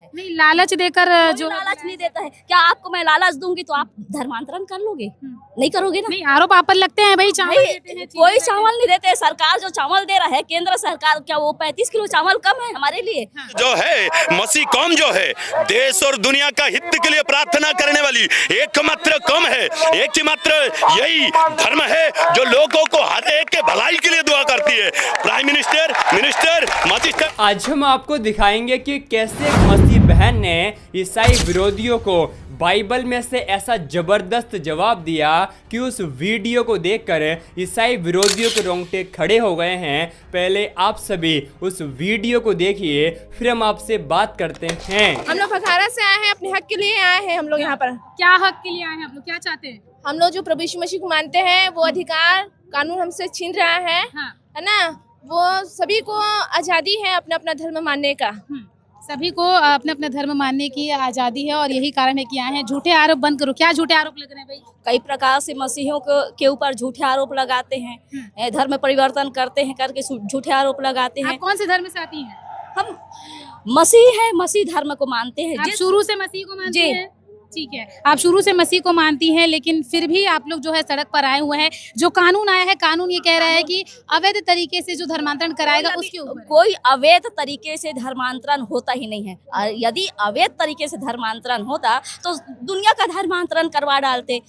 है। नहीं, लालच देकर जो लालच नहीं देता है। क्या आपको मैं लालच दूंगी तो आप धर्मांतरण कर लोगे? नहीं करोगे ना। नहीं, आरोप आप पर लगते हैं भाई, चावल देते हैं, चीजें कोई देते हैं। चावल नहीं देते। सरकार जो चावल दे रहा है, केंद्र सरकार, क्या वो 35 किलो चावल कम है हमारे लिए? जो है मसीह कौम जो है देश और दुनिया का हित के लिए प्रार्थना करने वाली एकमात्र कौम है, एकमात्र यही धर्म है जो लोगों को हर एक के भलाई के लिए दुआ करती है। Prime minister, minister, magistrate. आज हम आपको दिखाएंगे कि कैसे एक मसीह बहन ने ईसाई विरोधियों को बाइबल में से ऐसा जबरदस्त जवाब दिया कि उस वीडियो को देखकर ईसाई विरोधियों के रोंगटे खड़े हो गए हैं। पहले आप सभी उस वीडियो को देखिए, फिर हम आपसे बात करते हैं। हम लोग फखारा से आए हैं, अपने हक के लिए आए हैं। हम लोग यहाँ पर क्या हक के लिए आए हैं आप लोग, क्या चाहते हैं? हम लोग जो प्रभु यीशु मसीह को मानते हैं, वो अधिकार कानून हमसे छीन रहा है, हाँ। है ना। वो सभी को आजादी है अपना अपना धर्म मानने का। सभी को अपने अपने धर्म मानने की आजादी है और यही कारण है कि आए हैं। झूठे आरोप बंद करो। क्या झूठे आरोप लग रहे हैं भाई? कई प्रकार से मसीहियों के ऊपर झूठे आरोप लगाते हैं, धर्म परिवर्तन करते हैं करके झूठे आरोप लगाते हैं। आप कौन से धर्म से आती हैं? हम मसीह है, मसीह धर्म को मानते हैं। आप शुरू से मसीह को मानती हैं? ठीक है, आप शुरू से मसीह को मानती हैं, लेकिन फिर भी आप लोग जो है सड़क पर आए हुए हैं। जो कानून आया है, कानून ये कह रहा है कि अवैध तरीके से जो धर्मांतरण कराएगा उसके ऊपर। कोई अवैध तरीके से धर्मांतरण होता ही नहीं है। यदि अवैध तरीके से धर्मांतरण होता तो दुनिया का धर्मांतरण करवा डालते।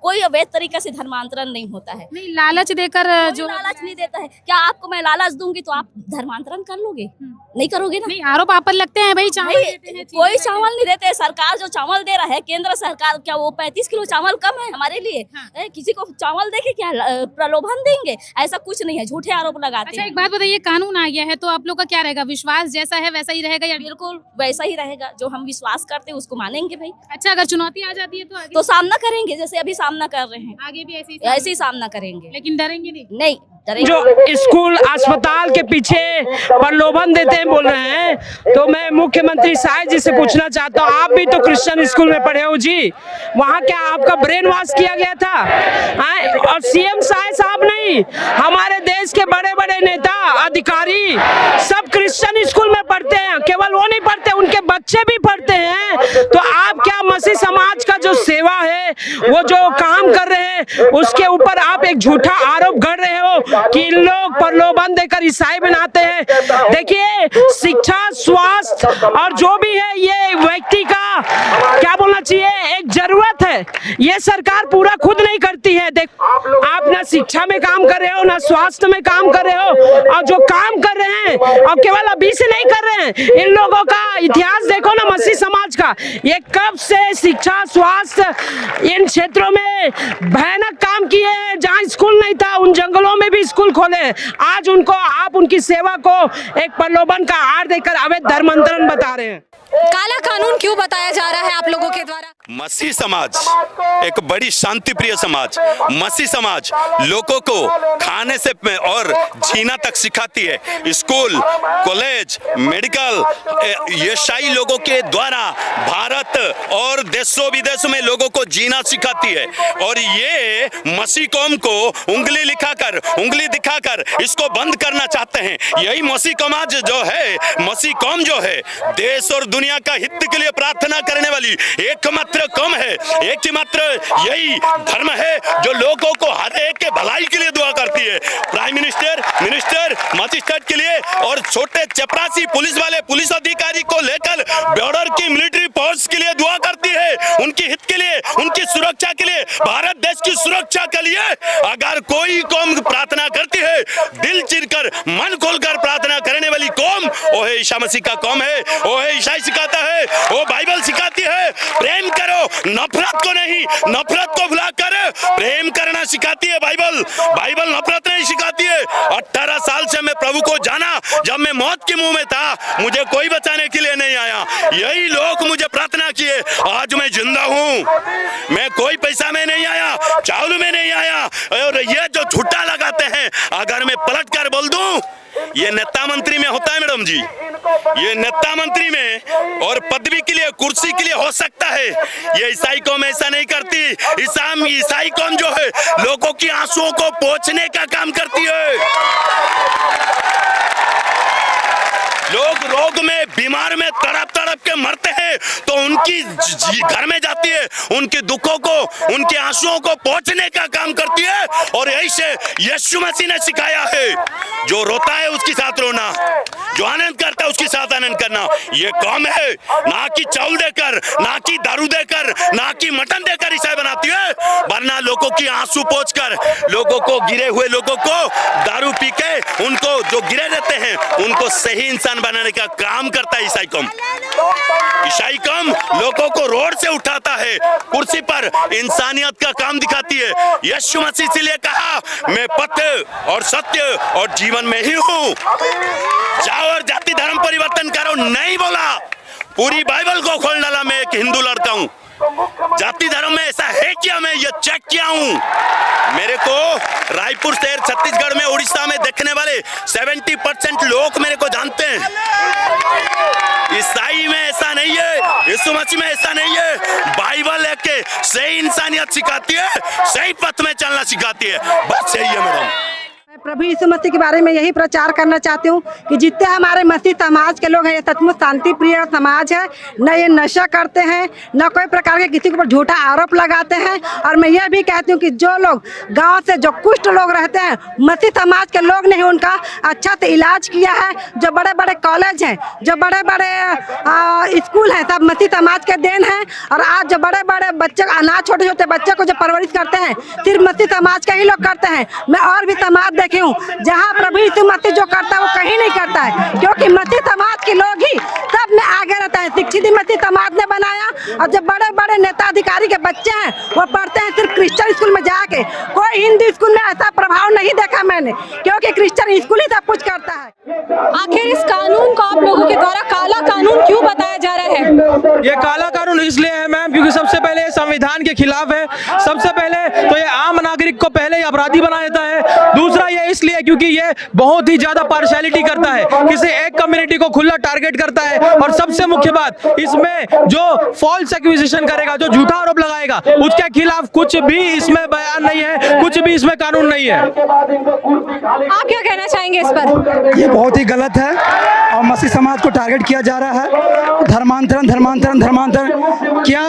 कोई अवैध तरीके से धर्मांतरण नहीं होता है। नहीं, लालच देकर जो लालच नहीं देता है। क्या आपको मैं लालच दूंगी तो आप धर्मांतरण कर लोगे? नहीं करोगे ना। नहीं, आरोप आप पर लगते हैं भाई, चावल देते हैं, कोई चावल नहीं देते। सरकार जो चावल दे रहा है, केंद्र सरकार, क्या वो 35 किलो चावल कम है हमारे लिए? किसी को चावल देके क्या प्रलोभन देंगे? ऐसा कुछ नहीं है, झूठे आरोप लगाते अच्छा, हैं। एक बात बताइए, कानून आ गया है तो आप लोग का क्या रहेगा? विश्वास जैसा है वैसा ही रहेगा या? बिल्कुल वैसा ही रहेगा। जो हम विश्वास करते हैं उसको मानेंगे भाई। अच्छा, अगर चुनौती आ जाती है तो आगे? तो सामना करेंगे, जैसे अभी सामना कर रहे हैं, आगे भी ऐसे ही सामना करेंगे। लेकिन डरेंगे नहीं? नहीं डरेंगे। जो स्कूल अस्पताल के पीछे प्रलोभन देते हैं बोल रहे हैं, तो मैं मुख्यमंत्री साहब जी से पूछना चाहता हूँ, आप भी तो क्रिश्चियन स्कूल में पढ़े हो जी, वहाँ क्या आपका ब्रेन वॉश किया गया था? और सीएम साहब नहीं, हमारे देश के बड़े बड़े नेता अधिकारी सब क्रिश्चियन स्कूल में पढ़ते हैं। केवल वो नहीं पढ़ते, उनके बच्चे भी पढ़ते हैं। तो आप क्या मसीह समाज का जो सेवा है, वो जो काम कर रहे हैं, उसके ऊपर आप एक झूठा आरोप गढ़ रहे हो कि इन लोग प्रलोभन देकर ईसाई बनाते हैं। देखिए, शिक्षा, स्वास्थ्य और जो भी है, ये व्यक्ति का क्या बोलना चाहिए, एक जरूरत है। ये सरकार पूरा खुद नहीं करती है। देख, आप ना शिक्षा में काम कर रहे हो, ना स्वास्थ्य में काम कर रहे हो, और जो काम कर रहे हैं और केवल अभी से नहीं कर रहे हैं। इन लोगों का इतिहास देखो ना, मसीह समाज का, ये कब से शिक्षा, स्वास्थ्य इन क्षेत्रों में भयानक काम किए हैं। जहाँ स्कूल नहीं था, उन जंगलों में भी स्कूल खोले। आज उनको, आप उनकी सेवा को एक प्रलोभन का आड़ देकर अवैध धर्मांतरण बता रहे हैं। काला कानून क्यों बताया जा रहा है आप लोगों के द्वारा? मसीह समाज एक बड़ी शांति प्रिय समाज, मसीह समाज लोगों को खाने से और जीना तक सिखाती है। स्कूल, कॉलेज, मेडिकल, ईसाई लोगों के द्वारा भारत और देशों विदेशों में लोगों को जीना सिखाती है। और ये मसीह कौम को उंगली दिखाकर इसको बंद करना चाहते हैं। यही मसीह समाज जो है, मसीह कौम जो है, देश और दुनिया का हित के लिए प्रार्थना करने वाली एकमात्र कौम है, एकमात्र यही धर्म है जो लोगों को हर एक के भलाई के लिए दुआ करती है। प्राइम मिनिस्टर, मिनिस्टर, मजिस्ट्रेट के लिए और छोटे चपरासी पुलिस वाले पुलिस अधिकारी को लेकर बॉर्डर की मिलिट्री फोर्स के लिए दुआ करती है, उनकी हित के लिए, उनकी सुरक्षा के लिए, भारत देश की सुरक्षा के लिए। अगर कोई कौम प्रार्थना करती है, दिल चीरकर, मन खोलकर प्रार्थना करने वाली कौम, वो है ईसा मसीह का कौम है, वो है ईसाई सिखाता है, वो बाइबल सिखाती है। प्रेम करो, नफरत को नहीं, नफरत को भुलाकर प्रेम करना सिखाती है बाइबल। बाइबल नफरत नहीं सिखाती है। 18 साल से मैं प्रभु को जाना, जब मैं मौत के मुंह में था, मुझे कोई बचाने के लिए नहीं आया। यही लोग मुझे प्रार्थना किए, आज मैं जिंदा हूँ। मैं कोई पैसा में नहीं आया, चावल में नहीं आया। और ये जो झूठा लगाते हैं, अगर मैं पलट कर बोल दूं, ये नेता मंत्री में होता है मैडम जी, ये नेता मंत्री में और पदवी के लिए, कुर्सी के लिए हो सकता है। ये ईसाई कौम ऐसा नहीं करती। ईसाई कौम जो है, लोगों की आंसुओं को पोंछने का काम करती है। लोग रोग में बीमार में तड़प तड़प के मरते हैं तो उनकी घर में जाती है, उनके दुखों को उनके आंसुओं को पहुंचने का काम करती है। और यही से यीशु मसीह ने सिखाया है, जो रोता है उसके साथ रोना, जो आनंद करता है उसके साथ आनंद करना। ये काम है, ना कि चावल देकर, ना कि दारू देकर, ना कि मटन देकर ईसाई बनाती है, वरना लोगों की आंसू पोंछकर, लोगों को गिरे हुए लोगों को दारू पी के उनको जो गिरे रहते हैं उनको सही इंसान बनाने का काम करता है ईसाई कौम। ईसाई कौम लोगों को रोड से उठाता है, कुर्सी पर इंसानियत का काम दिखाती है। यीशु मसीह इसलिए कहा, मैं पथ और सत्य और जीवन में ही हूँ, जाओ और जाति धर्म परिवर्तन करो नहीं बोला। पूरी बाइबल को खोल डाला। मैं एक हिंदू लड़का हूँ, जाति धर्म में ऐसा है क्या, मैं ये चेक किया हूँ। मेरे को रायपुर शहर, छत्तीसगढ़ में, उड़ीसा में देखने वाले 70% लोग मेरे को जानते हैं। ईसाई में ऐसा नहीं है, यीशु मसीह में ऐसा नहीं है। बाइबल है कि सही इंसानियत सिखाती है, सही पथ में चलना सिखाती है, बस यही है मैडम। प्रभु यीशु मसीह के बारे में यही प्रचार करना चाहती हूँ कि जितने हमारे मसीह समाज के लोग हैं, ये सचमुच शांति प्रिय समाज है। न ये नशा करते हैं, न कोई प्रकार के किसी के ऊपर झूठा आरोप लगाते हैं। और मैं ये भी कहती हूँ कि जो लोग गांव से जो कुष्ठ लोग रहते हैं, मसीह समाज के लोग ने उनका अच्छा से इलाज किया है। जो बड़े बड़े कॉलेज हैं, जो बड़े बड़े स्कूल हैं, सब मसीह समाज के देन हैं। और आज जो बड़े बड़े बच्चे, अनाथ छोटे छोटे बच्चे को जो परवरिश करते हैं, सिर्फ मसीह समाज का ही लोग करते हैं। मैं और भी समाज देखी हूँ जहाँ प्रभु यीशु मसीह जो करता है वो कहीं नहीं करता है, क्योंकि मसीह समाज के लोग ही सब में आगे रहता है। शिक्षित मसीह समाज ने बनाया। और जब बड़े बड़े नेता अधिकारी के बच्चे हैं वो पढ़ते हैं सिर्फ क्रिश्चियन स्कूल में जाके। कोई हिंदू स्कूल में ऐसा प्रभाव नहीं देखा मैंने, क्योंकि क्रिश्चियन स्कूल ही सब कुछ करता है। आखिर इस कानून को आप लोगों के द्वारा काला कानून क्यों बताया जा रहा है? ये काला कानून इसलिए है मैम, क्योंकि सबसे पहले ये संविधान के खिलाफ है। सबसे पहले तो ये आम नागरिक को पहले ही अपराधी बना देता है। दूसरा ये इसलिए क्योंकि ये बहुत ही ज्यादा पार्शियलिटी करता है, किसी एक कम्युनिटी को खुला टारगेट करता है। और सबसे मुख्य बात, इसमें जो फॉल्स एक्विजिशन करेगा, जो झूठा आरोप लगाएगा, उसके खिलाफ कुछ भी इसमें बयान नहीं है, कुछ भी इसमें कानून नहीं है। आप क्या कहना चाहेंगे इस पर? ये बहुत ही गलत है और मसीह समाज को टारगेट किया जा रहा है। धर्मांतरण धर्मांतरण धर्मांतरण, क्या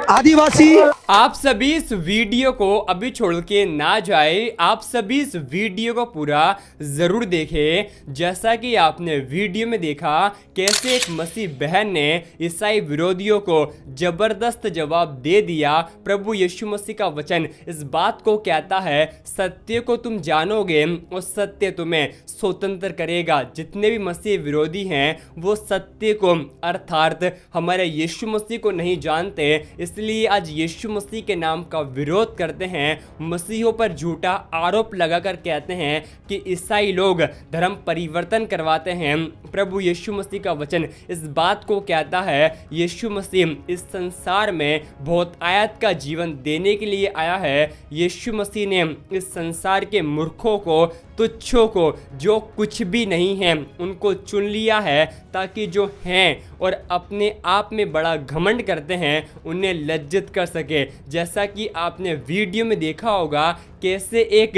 आदिवासी। आप सभी इस वीडियो को अभी छोड़ के ना जाए, आप सभी इस वीडियो को पूरा जरूर देखें। जैसा कि आपने वीडियो में देखा कैसे एक मसीह बहन ने ईसाई विरोधियों को जबरदस्त जवाब दे दिया। प्रभु यीशु मसीह का वचन इस बात को कहता है, सत्य को तुम जानोगे और सत्य तुम्हें स्वतंत्र करेगा। जितने भी मसीह विरोधी हैं वो सत्य को अर्थात हमारे यीशु मसीह को नहीं जानते, इसलिए आज यीशु मसीह के नाम का विरोध करते हैं। मसीहों पर झूठा आरोप लगाकर कहते हैं कि ईसाई लोग धर्म परिवर्तन करवाते हैं। प्रभु यीशु मसीह का वचन इस बात को कहता है, यीशु मसीह इस संसार में बहुत आयत का जीवन देने के लिए आया है। यीशु मसीह ने इस संसार के मूर्खों को, तुच्छों को, जो कुछ भी नहीं है, उनको चुन लिया है ताकि जो हैं और अपने आप में बड़ा घमंड करते हैं उन्हें लज्जित कर सके। जैसा कि आपने वीडियो में देखा होगा कैसे एक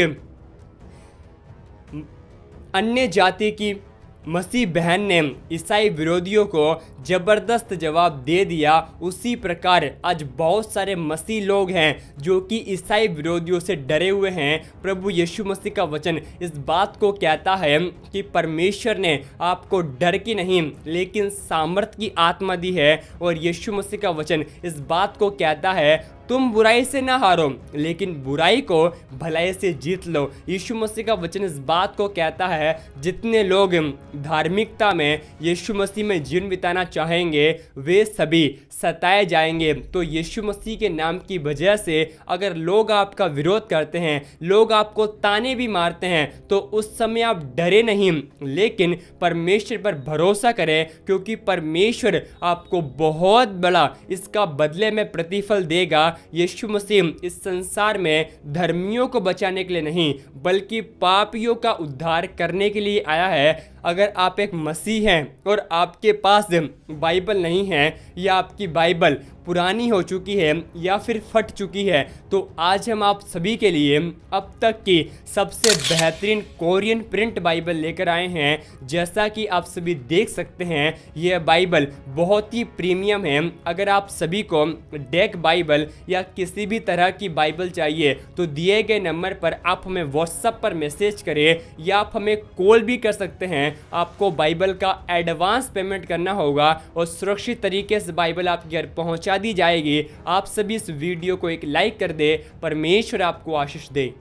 अन्य जाति की मसीह बहन ने ईसाई विरोधियों को ज़बरदस्त जवाब दे दिया। उसी प्रकार आज बहुत सारे मसीह लोग हैं जो कि ईसाई विरोधियों से डरे हुए हैं। प्रभु यीशु मसीह का वचन इस बात को कहता है कि परमेश्वर ने आपको डर की नहीं लेकिन सामर्थ्य की आत्मा दी है। और यीशु मसीह का वचन इस बात को कहता है, तुम बुराई से ना हारो लेकिन बुराई को भलाई से जीत लो। यीशु मसीह का वचन इस बात को कहता है, जितने लोग धार्मिकता में यीशु मसीह में जीवन बिताना चाहेंगे वे सभी सताए जाएंगे। तो यीशु मसीह के नाम की वजह से अगर लोग आपका विरोध करते हैं, लोग आपको ताने भी मारते हैं, तो उस समय आप डरे नहीं लेकिन परमेश्वर पर भरोसा करें, क्योंकि परमेश्वर आपको बहुत बड़ा इसका बदले में प्रतिफल देगा। यीशु मसीह इस संसार में धर्मियों को बचाने के लिए नहीं बल्कि पापियों का उद्धार करने के लिए आया है। अगर आप एक मसीह हैं और आपके पास बाइबल नहीं है या आपकी बाइबल पुरानी हो चुकी है या फिर फट चुकी है, तो आज हम आप सभी के लिए अब तक की सबसे बेहतरीन कोरियन प्रिंट बाइबल लेकर आए हैं। जैसा कि आप सभी देख सकते हैं, यह बाइबल बहुत ही प्रीमियम है। अगर आप सभी को डेक बाइबल या किसी भी तरह की बाइबल चाहिए तो दिए गए नंबर पर आप हमें व्हाट्सएप पर मैसेज करें या आप हमें कॉल भी कर सकते हैं। आपको बाइबल का एडवांस पेमेंट करना होगा और सुरक्षित तरीके से बाइबल आपके घर पहुंचा दी जाएगी। आप सभी इस वीडियो को एक लाइक कर दे। परमेश्वर आपको आशीष दे।